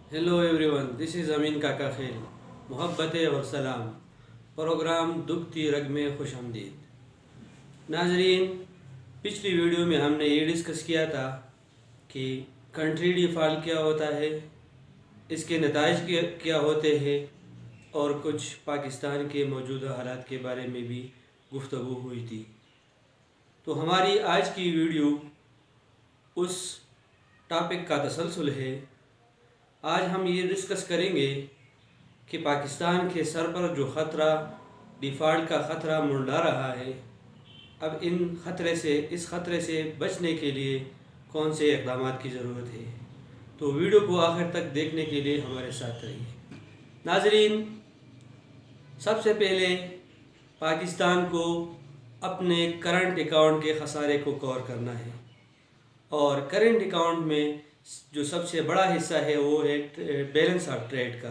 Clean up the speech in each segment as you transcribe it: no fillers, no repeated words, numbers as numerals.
Hello everyone, this is अमीन काका खेल। मोहब्बतें और सलाम। प्रोग्राम दुखती रग में खुश आमदीद। नाजरीन, पिछली वीडियो में हमने ये डिस्कस किया था कि कंट्री डिफ़ॉल्ट क्या होता है, इसके नताइज क्या होते हैं और कुछ पाकिस्तान के मौजूदा हालात के बारे में भी गुफ्तगू हुई थी। तो हमारी आज की वीडियो उस टॉपिक का तसलसल है। आज हम ये डिस्कस करेंगे कि पाकिस्तान के सर पर जो ख़तरा, डिफ़ॉल्ट का ख़तरा मंडरा रहा है, अब इस ख़तरे से बचने के लिए कौन से इक़दाम की ज़रूरत है। तो वीडियो को आखिर तक देखने के लिए हमारे साथ रहिए। नाज़रीन, सबसे पहले पाकिस्तान को अपने करंट अकाउंट के ख़सारे को कवर करना है, और करंट अकाउंट में जो सबसे बड़ा हिस्सा है वो है बैलेंस ऑफ ट्रेड का।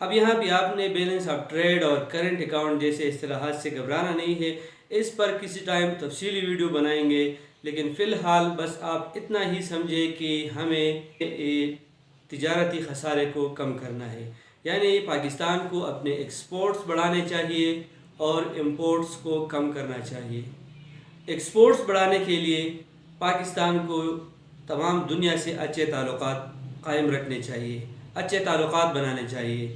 अब यहाँ भी आपने बैलेंस ऑफ ट्रेड और करंट अकाउंट जैसे इस्तिलाहात से घबराना नहीं है। इस पर किसी टाइम तफसीली वीडियो बनाएंगे, लेकिन फ़िलहाल बस आप इतना ही समझें कि हमें तिजारती खसारे को कम करना है। यानी पाकिस्तान को अपने एक्सपोर्ट्स बढ़ाने चाहिए और इंपोर्ट्स को कम करना चाहिए। एक्सपोर्ट्स बढ़ाने के लिए पाकिस्तान को तमाम दुनिया से अच्छे ताल्लुकात कायम रखने चाहिए, अच्छे ताल्लुकात बनाने चाहिए,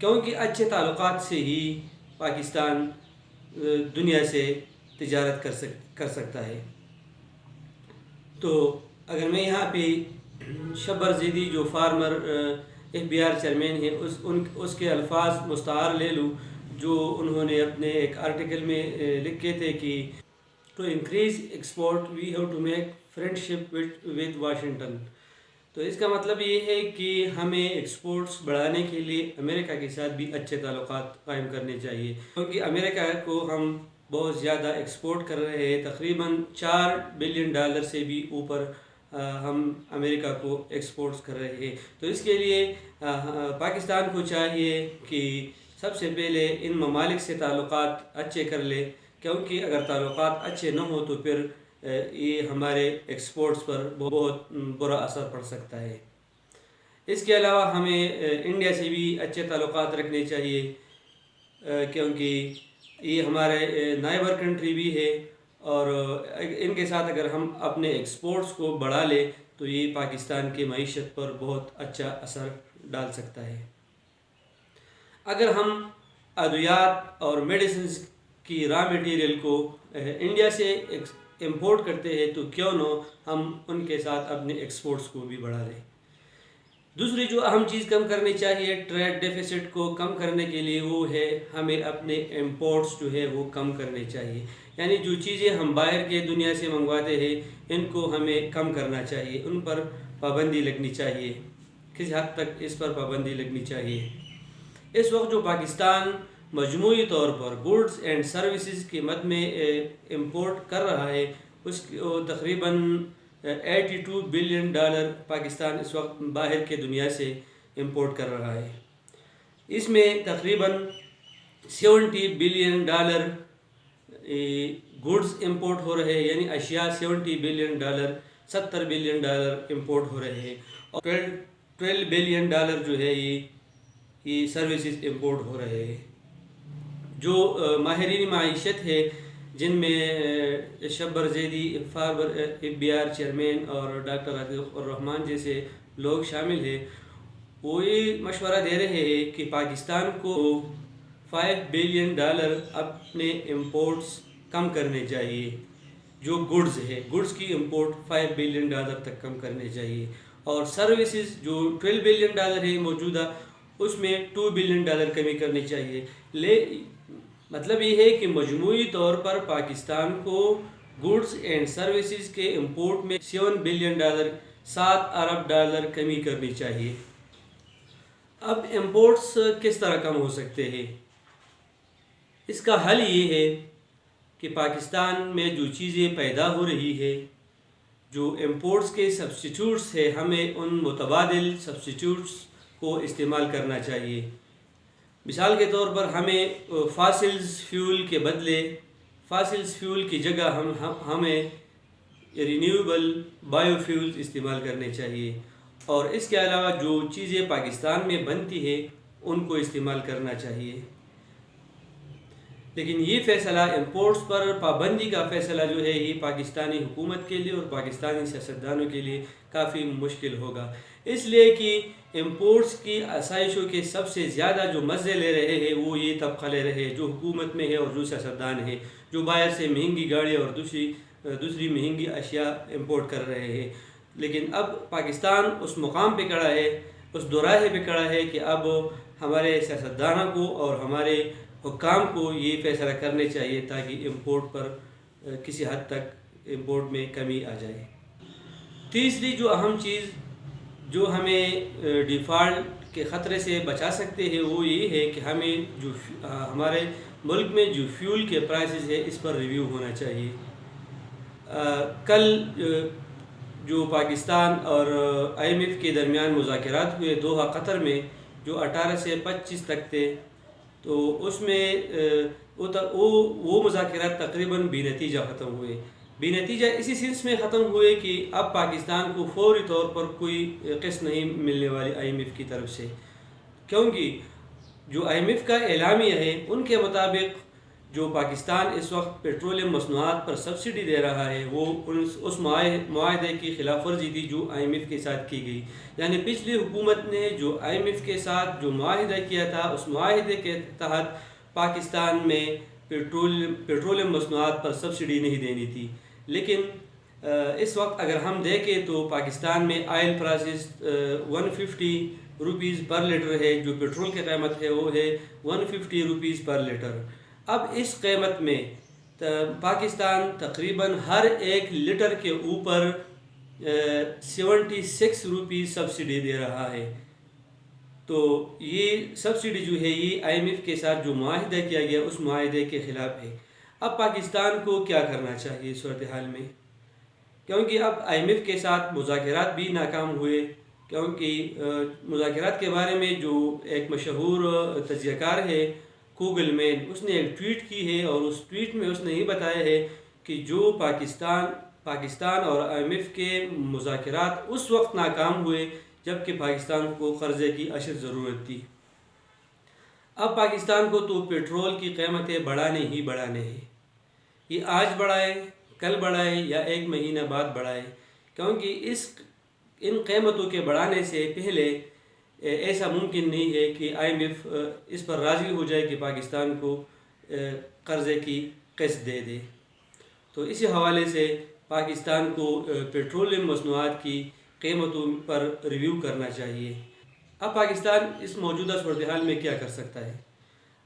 क्योंकि अच्छे ताल्लुकात से ही पाकिस्तान दुनिया से तिजारत कर सकता है। तो अगर मैं यहाँ पे शब्बर ज़ैदी जो फार्मर FBR चेयरमैन है उसके अल्फाज मुस्तार ले लूँ, जो उन्होंने अपने एक आर्टिकल में लिखे थे कि to increase export we have to make friendship with Washington. तो इसका मतलब ये है कि हमें एक्सपोर्ट्स बढ़ाने के लिए अमेरिका के साथ भी अच्छे ताल्लुकात कायम करने चाहिए, क्योंकि अमेरिका को हम बहुत ज़्यादा एक्सपोर्ट कर रहे हैं। तकरीबन $4 बिलियन से भी ऊपर हम अमेरिका को एक्सपोर्ट्स कर रहे हैं। तो इसके लिए पाकिस्तान को चाहिए कि सबसे पहले इन ममालिक से ताल्लुकात अच्छे कर ले, क्योंकि अगर ताल्लुकात अच्छे न हो तो फिर ये हमारे एक्सपोर्ट्स पर बहुत बुरा असर पड़ सकता है। इसके अलावा हमें इंडिया से भी अच्छे ताल्लुकात रखने चाहिए, क्योंकि ये हमारे नाइबर कंट्री भी है, और इनके साथ अगर हम अपने एक्सपोर्ट्स को बढ़ा ले तो ये पाकिस्तान की मईशत पर बहुत अच्छा असर डाल सकता है। अगर हम अद्वियात और मेडिसिन की रॉ मटेरियल को इंडिया से इंपोर्ट करते हैं तो क्यों न हम उनके साथ अपने एक्सपोर्ट्स को भी बढ़ा लें। दूसरी जो अहम चीज़ कम करनी चाहिए ट्रेड डेफिसिट को कम करने के लिए, वो है हमें अपने इंपोर्ट्स जो है वो कम करने चाहिए। यानी जो चीज़ें हम बाहर के दुनिया से मंगवाते हैं इनको हमें कम करना चाहिए, उन पर पाबंदी लगनी चाहिए। किस हद तक इस पर पाबंदी लगनी चाहिए? इस वक्त जो पाकिस्तान मजमूई तौर पर गुड्स एंड सर्विसेज की मद में इंपोर्ट कर रहा है, उसको तकरीबन $82 बिलियन पाकिस्तान इस वक्त बाहर के दुनिया से इंपोर्ट कर रहा है। इसमें तकरीबन $70 बिलियन गुड्स इंपोर्ट हो रहे हैं, यानी अशिया $70 बिलियन, $70 बिलियन इंपोर्ट हो रहे हैं, और $12 बिलियन जो है ये सर्विसेज इंपोर्ट हो रहे हैं। जो माहिरीन माईशत है, जिनमें Shabbar Zaidi farmer FBR chairman और डॉक्टर आतिफ रहमान जैसे लोग शामिल हैं, वो ये मशवरा दे रहे हैं कि पाकिस्तान को $5 बिलियन अपने इंपोर्ट्स कम करने चाहिए। जो गुड्स है, गुड्स की इंपोर्ट $5 बिलियन तक कम करने चाहिए, और सर्विसेज जो $12 बिलियन है मौजूदा, उसमें $2 बिलियन कमी करनी चाहिए। मतलब ये है कि मजमूई तौर पर पाकिस्तान को गुड्स एंड सर्विसेज के इंपोर्ट में $7 बिलियन, $7 अरब कमी करनी चाहिए। अब इंपोर्ट्स किस तरह कम हो सकते हैं? इसका हल ये है कि पाकिस्तान में जो चीज़ें पैदा हो रही है, जो इंपोर्ट्स के सब्स्टिट्यूट्स है, हमें उन मुतबादिल सब्स्टिट्यूट्स को इस्तेमाल करना चाहिए। मिसाल के तौर पर हमें फासिल्स फ्यूल के बदले, फासिल्स फ्यूल की जगह हमें रिन्यूएबल बायोफ्यूल्स इस्तेमाल करने चाहिए, اور اس کے علاوہ جو چیزیں پاکستان میں بنتی ہے ان کو استعمال کرنا چاہیے۔ لیکن یہ فیصلہ امپورٹس پر پابندی کا فیصلہ جو ہے یہ پاکستانی حکومت کے لیے اور پاکستانی سیاستدانوں کے لیے کافی مشکل ہوگا، اس لیے کہ امپورٹس کی آسائشوں کے سب سے زیادہ جو مزے لے رہے ہیں وہ یہ طبقہ لے رہے ہیں جو حکومت میں ہے اور جو سیاستدان ہیں، جو باہر سے مہنگی گاڑی اور دوسری مہنگی اشیاء امپورٹ کر رہے ہیں۔ لیکن اب پاکستان اس مقام پہ کھڑا ہے، اس دوراہے پہ کھڑا ہے کہ اب ہمارے سیاستدانوں کو اور ہمارے حکام کو یہ فیصلہ کرنے چاہیے تاکہ امپورٹ پر کسی حد تک امپورٹ میں کمی آ جائے۔ تیسری جو اہم چیز جو ہمیں ڈیفالٹ کے خطرے سے بچا سکتے ہیں وہ یہ ہے کہ ہمیں جو ہمارے ملک میں جو فیول کے پرائسز ہے اس پر ریویو ہونا چاہیے۔ کل جو پاکستان اور آئی ایم ایف کے درمیان مذاکرات ہوئے دوحہ قطر میں جو 18 سے 25 تک تھے، تو اس میں وہ مذاکرات تقریباً بے نتیجہ ختم ہوئے۔ بے نتیجہ اسی سنس میں ختم ہوئے کہ اب پاکستان کو فوری طور پر کوئی قسط نہیں ملنے والی آئی ایم ایف کی طرف سے، کیونکہ جو آئی ایم ایف کا اعلامیہ ہے ان کے مطابق جو پاکستان اس وقت پیٹرولیم مصنوعات پر سبسڈی دے رہا ہے وہ اس معاہدے کی خلاف ورزی تھی جو آئی ایم ایف کے ساتھ کی گئی۔ یعنی پچھلی حکومت نے جو آئی ایم ایف کے ساتھ جو معاہدہ کیا تھا اس معاہدے کے تحت پاکستان میں پیٹرولیم مصنوعات پر سبسڈی نہیں دینی تھی، لیکن اس وقت اگر ہم دیکھیں تو پاکستان میں آئل پرائسز 150 روپیز پر لیٹر ہے، جو پیٹرول کی قیمت ہے وہ ہے 150 روپیز پر لیٹر۔ اب اس قیمت میں پاکستان تقریباً ہر ایک لیٹر کے اوپر 76 روپیز سبسڈی دے رہا ہے۔ تو یہ سبسڈی جو ہے یہ آئی ایم ایف کے ساتھ جو معاہدہ کیا گیا اس معاہدے کے خلاف ہے۔ اب پاکستان کو کیا کرنا چاہیے صورتحال میں؟ کیونکہ اب آئی ایم ایف کے ساتھ مذاکرات بھی ناکام ہوئے، کیونکہ مذاکرات کے بارے میں جو ایک مشہور تجزیہ کار ہے گوگل مین، اس نے ایک ٹویٹ کی ہے اور اس ٹویٹ میں اس نے یہ بتایا ہے کہ جو پاکستان اور آئی ایم ایف کے مذاکرات اس وقت ناکام ہوئے جبکہ پاکستان کو قرضے کی اشد ضرورت تھی۔ اب پاکستان کو تو پیٹرول کی قیمتیں بڑھانے ہی بڑھانے ہیں، یہ آج بڑھائے کل بڑھائے یا ایک مہینہ بعد بڑھائے، کیونکہ ان قیمتوں کے بڑھانے سے پہلے ایسا ممکن نہیں ہے کہ آئی ایم ایف اس پر راضی ہو جائے کہ پاکستان کو قرضے کی قسط دے دے۔ تو اسی حوالے سے پاکستان کو پیٹرولیم مصنوعات کی قیمتوں پر ریویو کرنا چاہیے۔ اب پاکستان اس موجودہ صورتحال میں کیا کر سکتا ہے؟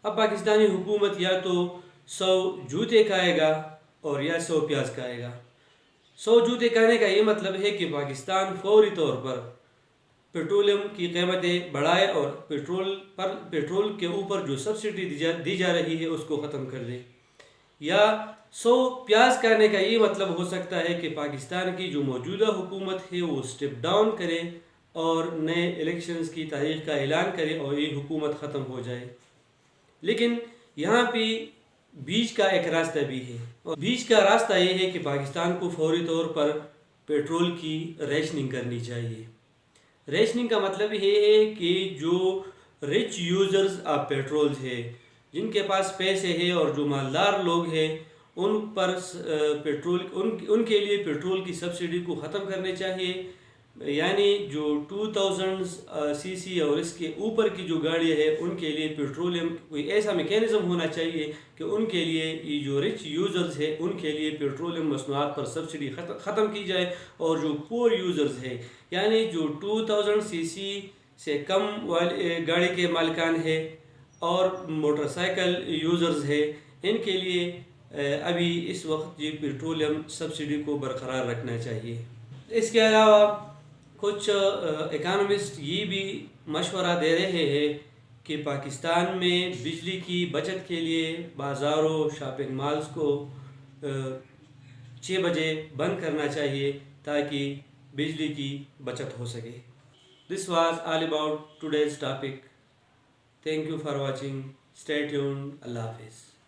اب پاکستانی حکومت یا تو 100 جوتے کھائے گا اور یا 100 پیاز کھائے گا۔ 100 جوتے کھانے کا یہ مطلب ہے کہ پاکستان فوری طور پر پیٹرولیم کی قیمتیں بڑھائے اور پیٹرول کے اوپر جو سبسڈی دی جا رہی ہے اس کو ختم کر دے، یا 100 پیاز کھانے کا یہ مطلب ہو سکتا ہے کہ پاکستان کی جو موجودہ حکومت ہے وہ سٹیپ ڈاؤن کرے اور نئے الیکشنز کی تاریخ کا اعلان کرے اور یہ حکومت ختم ہو جائے۔ لیکن یہاں پہ بیچ کا ایک راستہ بھی ہے، اور بیچ کا راستہ یہ ہے کہ پاکستان کو فوری طور پر پیٹرول کی ریشننگ کرنی چاہیے۔ ریشننگ کا مطلب یہ ہے کہ جو رچ یوزرز آف پیٹرولز ہے، جن کے پاس پیسے ہیں اور جو مالدار لوگ ہیں، ان کے لیے پیٹرول کی سبسڈی کو ختم کرنے چاہیے۔ یعنی جو 2000 سی سی اور اس کے اوپر کی جو گاڑیاں ہیں ان کے لیے پیٹرولیم کوئی ایسا میکینزم ہونا چاہیے کہ ان کے لیے یہ جو رچ یوزرز ہیں ان کے لیے پیٹرولیم مصنوعات پر سبسڈی ختم کی جائے، اور جو پور یوزرز ہیں یعنی جو 2000 سی سی سے کم گاڑی کے مالکان ہیں اور موٹر سائیکل یوزرز ہیں، ان کے لیے ابھی اس وقت یہ پیٹرولیم سبسڈی کو برقرار رکھنا چاہیے۔ اس کے علاوہ کچھ اکانومسٹ یہ بھی مشورہ دے رہے ہیں کہ پاکستان میں بجلی کی بچت کے لیے بازاروں شاپنگ مالز کو 6 بجے بند کرنا چاہیے تاکہ بجلی کی بچت ہو سکے۔ This was all about today's topic. Thank you for watching. Stay tuned. Allah Hafiz.